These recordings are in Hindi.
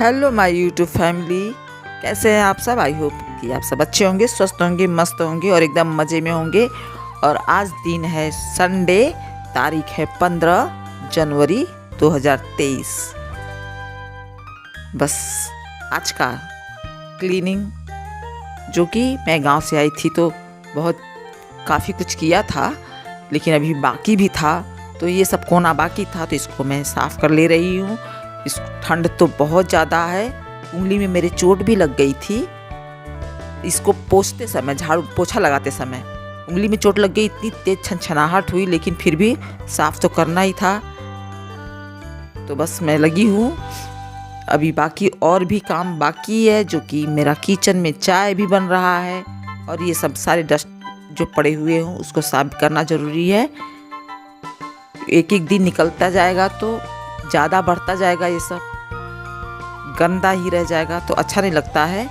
हेलो माय यूट्यूब फैमिली, कैसे हैं आप सब। आई होप कि आप सब अच्छे होंगे, स्वस्थ होंगे, मस्त होंगे और एकदम मज़े में होंगे। और आज दिन है संडे, तारीख है 15 जनवरी 2023। बस आज का क्लीनिंग, जो कि मैं गांव से आई थी तो काफ़ी कुछ किया था, लेकिन अभी बाकी भी था, तो ये सब कोना बाकी था, तो इसको मैं साफ़ कर ले रही हूँ। इस ठंड तो बहुत ज़्यादा है, उंगली में मेरे चोट भी लग गई थी। इसको पोंछते समय, झाड़ू पोछा लगाते समय उंगली में चोट लग गई, इतनी तेज छनछनाहट हुई, लेकिन फिर भी साफ़ तो करना ही था। तो बस मैं लगी हूँ। अभी बाकी और भी काम बाकी है, जो कि मेरा किचन में चाय भी बन रहा है और ये सब सारे डस्ट जो पड़े हुए हों उसको साफ करना ज़रूरी है। एक एक दिन निकलता जाएगा तो ज़्यादा बढ़ता जाएगा, ये सब गंदा ही रह जाएगा तो अच्छा नहीं लगता है।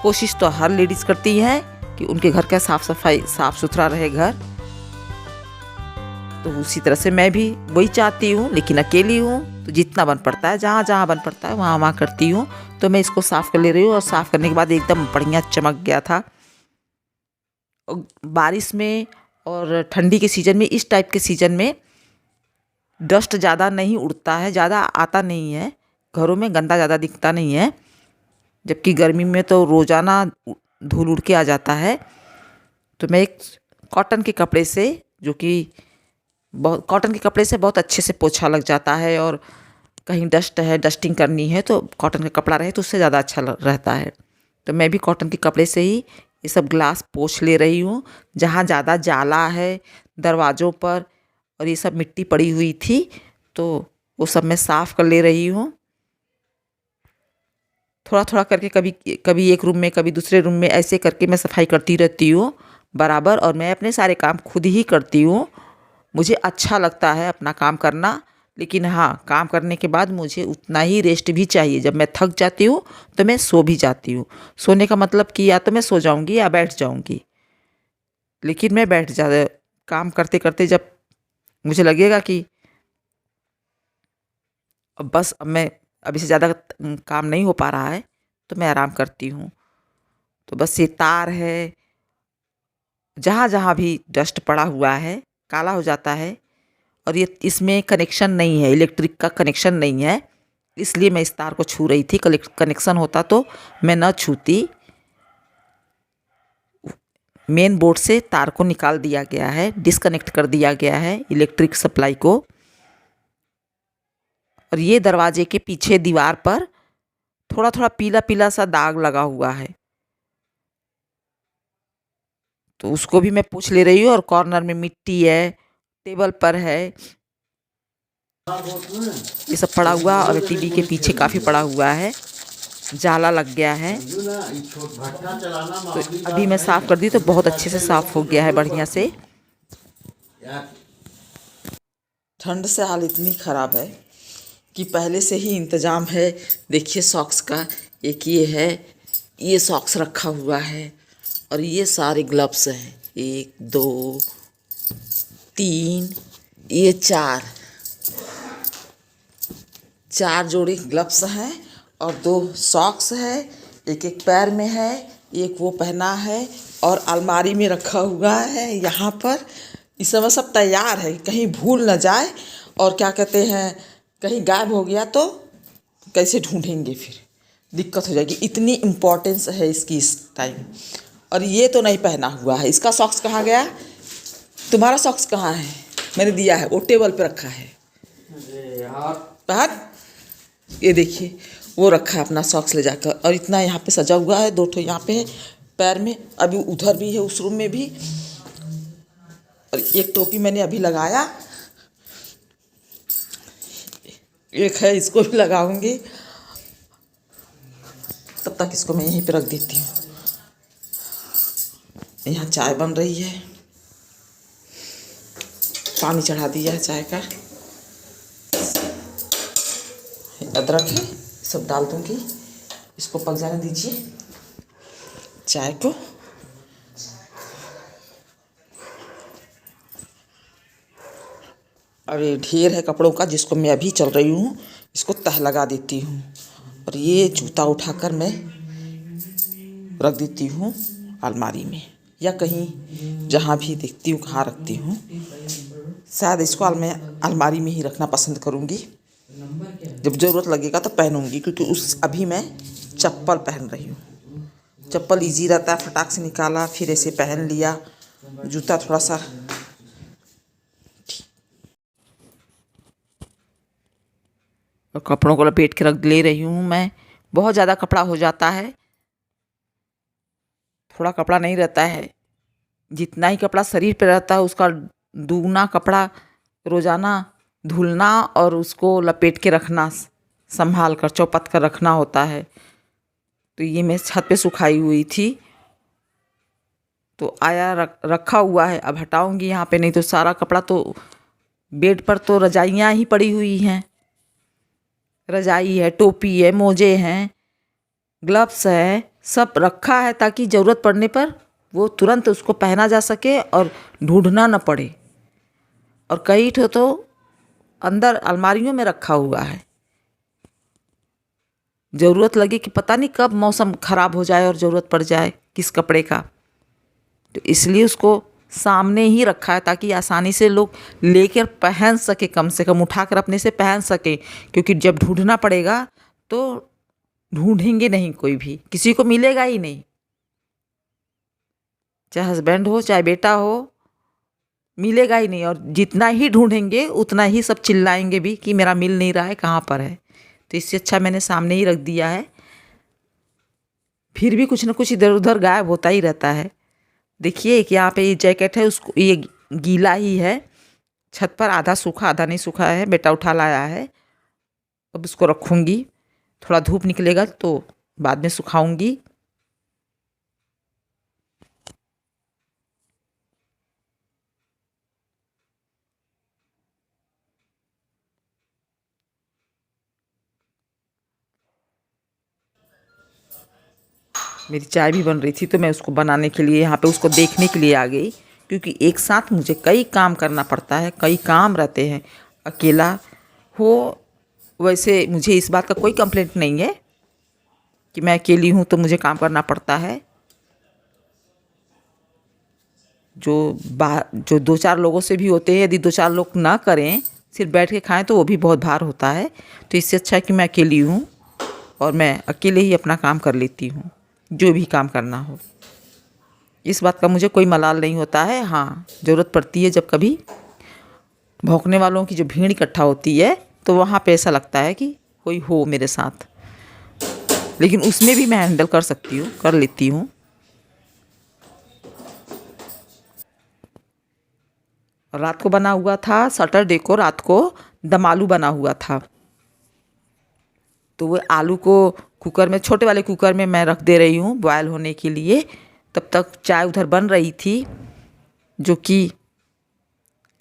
कोशिश तो हर लेडीज़ करती है कि उनके घर का साफ़ सुथरा रहे घर, तो उसी तरह से मैं भी वही चाहती हूँ, लेकिन अकेली हूँ तो जितना बन पड़ता है, जहाँ जहाँ बन पड़ता है वहाँ वहाँ करती हूँ। तो मैं इसको साफ़ कर ले रही हूँ और साफ़ करने के बाद एकदम बढ़िया चमक गया था। बारिश में और ठंडी के सीज़न में, इस टाइप के सीज़न में डस्ट ज़्यादा नहीं उड़ता है, ज़्यादा आता नहीं है, घरों में गंदा ज़्यादा दिखता नहीं है। जबकि गर्मी में तो रोज़ाना धूल उड़ के आ जाता है। तो मैं एक कॉटन के कपड़े से, जो कि कॉटन के कपड़े से बहुत अच्छे से पोछा लग जाता है, और कहीं डस्ट है, डस्टिंग करनी है तो कॉटन का कपड़ा रहे तो उससे ज़्यादा अच्छा रहता है। तो मैं भी कॉटन के कपड़े से ही ये सब ग्लास पोंछ ले रही हूँ। जहाँ ज़्यादा जाला है दरवाज़ों पर और ये सब मिट्टी पड़ी हुई थी, तो वो सब मैं साफ़ कर ले रही हूँ। थोड़ा थोड़ा करके, कभी एक रूम में, कभी दूसरे रूम में, ऐसे करके मैं सफाई करती रहती हूँ बराबर। और मैं अपने सारे काम खुद ही करती हूँ। मुझे अच्छा लगता है अपना काम करना, लेकिन हाँ, काम करने के बाद मुझे उतना ही रेस्ट भी चाहिए। जब मैं थक जाती हूँ तो मैं सो भी जाती हूँ। सोने का मतलब कि या तो मैं सो जाऊँगी या बैठ जाऊँगी, लेकिन मैं बैठ जा काम करते करते जब मुझे लगेगा कि अब मैं अभी से ज़्यादा काम नहीं हो पा रहा है, तो मैं आराम करती हूँ। तो बस ये तार है, जहाँ जहाँ भी डस्ट पड़ा हुआ है काला हो जाता है, और ये इसमें कनेक्शन नहीं है, इलेक्ट्रिक का कनेक्शन नहीं है, इसलिए मैं इस तार को छू रही थी। कनेक्शन होता तो मैं न छूती। मेन बोर्ड से तार को निकाल दिया गया है, डिस्कनेक्ट कर दिया गया है इलेक्ट्रिक सप्लाई को। और ये दरवाजे के पीछे दीवार पर थोड़ा थोड़ा पीला पीला सा दाग लगा हुआ है, तो उसको भी मैं पोंछ ले रही हूँ। और कॉर्नर में मिट्टी है, टेबल पर है, ये सब पड़ा हुआ, और टीवी के पीछे काफ़ी पड़ा हुआ है, जाला लग गया है। तो अभी मैं साफ़ कर दी तो बहुत अच्छे से साफ़ हो गया है, बढ़िया से। ठंड से हाल इतनी ख़राब है कि पहले से ही इंतज़ाम है। देखिए सॉक्स का, एक ये है, ये सॉक्स रखा हुआ है, और ये सारे ग्लव्स हैं, 1 2 3, ये 4 जोड़ी ग्लव्स हैं, और 2 सॉक्स है, एक एक पैर में है, एक वो पहना है, और अलमारी में रखा हुआ है यहाँ पर। इस समय सब तैयार है, कहीं भूल न जाए, और क्या कहते हैं, कहीं गायब हो गया तो कैसे ढूंढेंगे, फिर दिक्कत हो जाएगी। इतनी इम्पोर्टेंस है इसकी इस टाइम। और ये तो नहीं पहना हुआ है, इसका सॉक्स कहाँ गया? तुम्हारा सॉक्स कहाँ है? मैंने दिया है, वो टेबल पे रखा है बाहर। ये देखिए, वो रखा है अपना सॉक्स ले जाकर। और इतना यहाँ पे सजा हुआ है, 2 ठो यहाँ पे है पैर में, अभी उधर भी है, उस रूम में भी। और एक टोपी मैंने अभी लगाया, एक है, इसको भी लगाऊंगी। तब तक इसको मैं यहीं पे रख देती हूँ। यहाँ चाय बन रही है, पानी चढ़ा दिया है चाय का, अदरक है, सब डाल दूँगी, इसको पक जाने दीजिए चाय को। अब ये ढेर है कपड़ों का, जिसको मैं अभी चल रही हूँ, इसको तह लगा देती हूँ। और ये जूता उठाकर मैं रख देती हूँ अलमारी में, या कहीं जहाँ भी देखती हूँ कहाँ रखती हूँ। शायद इसको मैं अलमारी में ही रखना पसंद करूँगी। जब ज़रूरत लगेगा तो पहनूँगी, क्योंकि अभी मैं चप्पल पहन रही हूँ। चप्पल इजी रहता है, फटाक से निकाला फिर ऐसे पहन लिया। जूता थोड़ा सा और कपड़ों को लपेट के रख ले रही हूँ मैं। बहुत ज़्यादा कपड़ा हो जाता है, थोड़ा कपड़ा नहीं रहता है। जितना ही कपड़ा शरीर पे रहता है उसका दुगना कपड़ा रोज़ाना धुलना और उसको लपेट के रखना, संभाल कर चौपट कर रखना होता है। तो ये मैं छत पे सुखाई हुई थी तो आया रखा हुआ है, अब हटाऊंगी यहाँ पे, नहीं तो सारा कपड़ा तो बेड पर तो रजाइयाँ ही पड़ी हुई हैं। रजाई है, टोपी है, मोजे हैं, ग्लव्स है, सब रखा है ताकि ज़रूरत पड़ने पर वो तुरंत उसको पहना जा सके और ढूंढना न पड़े। और कई ठो तो अंदर अलमारियों में रखा हुआ है, ज़रूरत लगे कि पता नहीं कब मौसम ख़राब हो जाए और ज़रूरत पड़ जाए किस कपड़े का, तो इसलिए उसको सामने ही रखा है ताकि आसानी से लोग लेकर पहन सके, कम से कम उठाकर अपने से पहन सके। क्योंकि जब ढूंढना पड़ेगा तो ढूंढेंगे नहीं, कोई भी किसी को मिलेगा ही नहीं, चाहे हस्बैंड हो चाहे बेटा हो, मिलेगा ही नहीं। और जितना ही ढूंढेंगे उतना ही सब चिल्लाएंगे भी कि मेरा मिल नहीं रहा है, कहाँ पर है। तो इससे अच्छा मैंने सामने ही रख दिया है। फिर भी कुछ न कुछ इधर उधर गायब होता ही रहता है। देखिए एक यहाँ पे ये जैकेट है, उसको ये गीला ही है, छत पर आधा सूखा आधा नहीं सूखा है, बेटा उठा लाया है। अब उसको रखूँगी, थोड़ा धूप निकलेगा तो बाद में सुखाऊंगी। मेरी चाय भी बन रही थी तो मैं उसको बनाने के लिए यहाँ पे उसको देखने के लिए आ गई, क्योंकि एक साथ मुझे कई काम करना पड़ता है, कई काम रहते हैं। अकेला हो वैसे मुझे इस बात का कोई कंप्लेंट नहीं है कि मैं अकेली हूँ तो मुझे काम करना पड़ता है। जो दो चार लोगों से भी होते हैं, यदि दो चार लोग ना करें, सिर्फ बैठ के खाएं तो वो भी बहुत भार होता है। तो इससे अच्छा है कि मैं अकेली हूँ और मैं अकेले ही अपना काम कर लेती हूँ, जो भी काम करना हो। इस बात का मुझे कोई मलाल नहीं होता है। हाँ, ज़रूरत पड़ती है जब कभी भौंकने वालों की जो भीड़ इकट्ठा होती है तो वहाँ पे ऐसा लगता है कि कोई हो मेरे साथ, लेकिन उसमें भी मैं हैंडल कर सकती हूँ, कर लेती हूँ। रात को बना हुआ था, सैटरडे को रात को दम आलू बना हुआ था, तो वो आलू को कुकर में, छोटे वाले कुकर में मैं रख दे रही हूँ बॉयल होने के लिए। तब तक चाय उधर बन रही थी, जो कि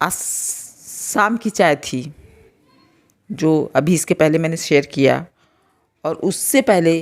आज शाम की चाय थी, जो अभी इसके पहले मैंने शेयर किया। और उससे पहले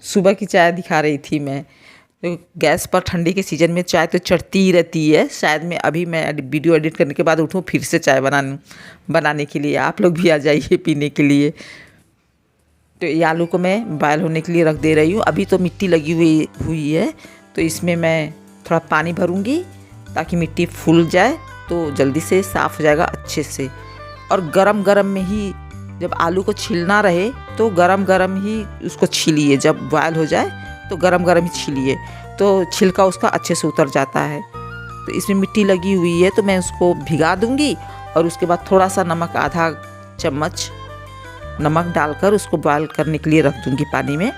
सुबह की चाय दिखा रही थी मैं। तो गैस पर ठंडी के सीज़न में चाय तो चढ़ती ही रहती है। शायद मैं वीडियो एडिट करने के बाद उठूँ फिर से चाय बनाने के लिए। आप लोग भी आ जाइए पीने के लिए। तो ये आलू को मैं बॉयल होने के लिए रख दे रही हूँ। अभी तो मिट्टी लगी हुई है, तो इसमें मैं थोड़ा पानी भरूँगी ताकि मिट्टी फूल जाए तो जल्दी से साफ़ हो जाएगा अच्छे से। और गरम गरम में ही जब आलू को छीलना रहे तो गरम गरम ही उसको छीलिए। जब बॉयल हो जाए तो गरम गरम ही छीलिए, तो छिलका उसका अच्छे से उतर जाता है। तो इसमें मिट्टी लगी हुई है तो मैं उसको भिगा दूँगी और उसके बाद थोड़ा सा नमक, आधा चम्मच नमक डालकर उसको बॉयल करने के लिए रख दूँगी पानी में।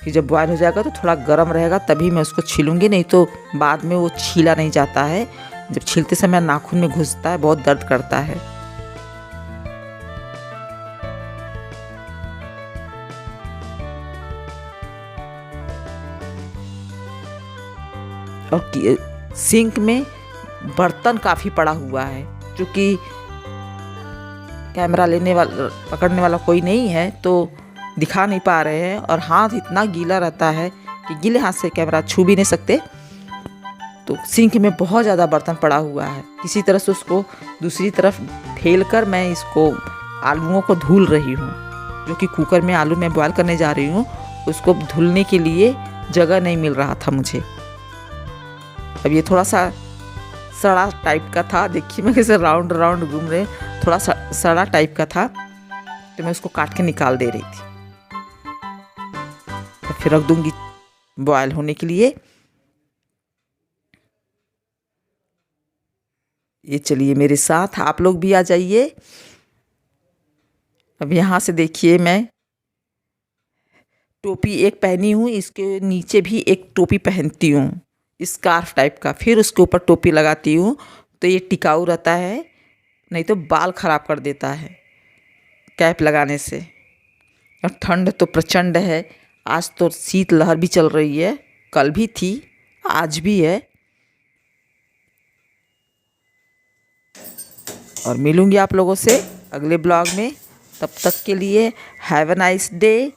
फिर जब बॉयल हो जाएगा तो थोड़ा गर्म रहेगा तभी मैं उसको छीलूँगी, नहीं तो बाद में वो छीला नहीं जाता है। जब छीलते समय नाखून में घुसता है, बहुत दर्द करता है। और सिंक में बर्तन काफ़ी पड़ा हुआ है, क्योंकि कैमरा पकड़ने वाला कोई नहीं है तो दिखा नहीं पा रहे हैं। और हाथ इतना गीला रहता है कि गीले हाथ से कैमरा छू भी नहीं सकते। तो सिंक में बहुत ज़्यादा बर्तन पड़ा हुआ है, किसी तरह से उसको दूसरी तरफ ठेल कर मैं इसको आलूओं को धुल रही हूँ। जो कि कुकर में आलू मैं बॉयल करने जा रही हूँ, उसको धुलने के लिए जगह नहीं मिल रहा था मुझे। अब ये थोड़ा सा सड़ा टाइप का था, देखिए मैं कैसे राउंड राउंड घूम रहे, थोड़ा सड़ा टाइप का था, तो मैं उसको काट के निकाल दे रही थी। तो फिर रख दूंगी बॉयल होने के लिए। ये चलिए मेरे साथ, आप लोग भी आ जाइए। अब यहाँ से देखिए मैं टोपी एक पहनी हूँ, इसके नीचे भी एक टोपी पहनती हूँ, स्कार्फ टाइप का, फिर उसके ऊपर टोपी लगाती हूँ, तो ये टिकाऊ रहता है, नहीं तो बाल ख़राब कर देता है कैप लगाने से। और ठंड तो प्रचंड है, आज तो शीत लहर भी चल रही है, कल भी थी, आज भी है। और मिलूँगी आप लोगों से अगले ब्लॉग में, तब तक के लिए have a nice day.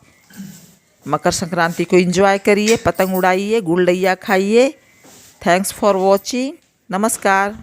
Makar Sankranti को एंजॉय करिए, पतंग उड़ाइए, गुलड़ैया खाइए। Thanks for watching. नमस्कार।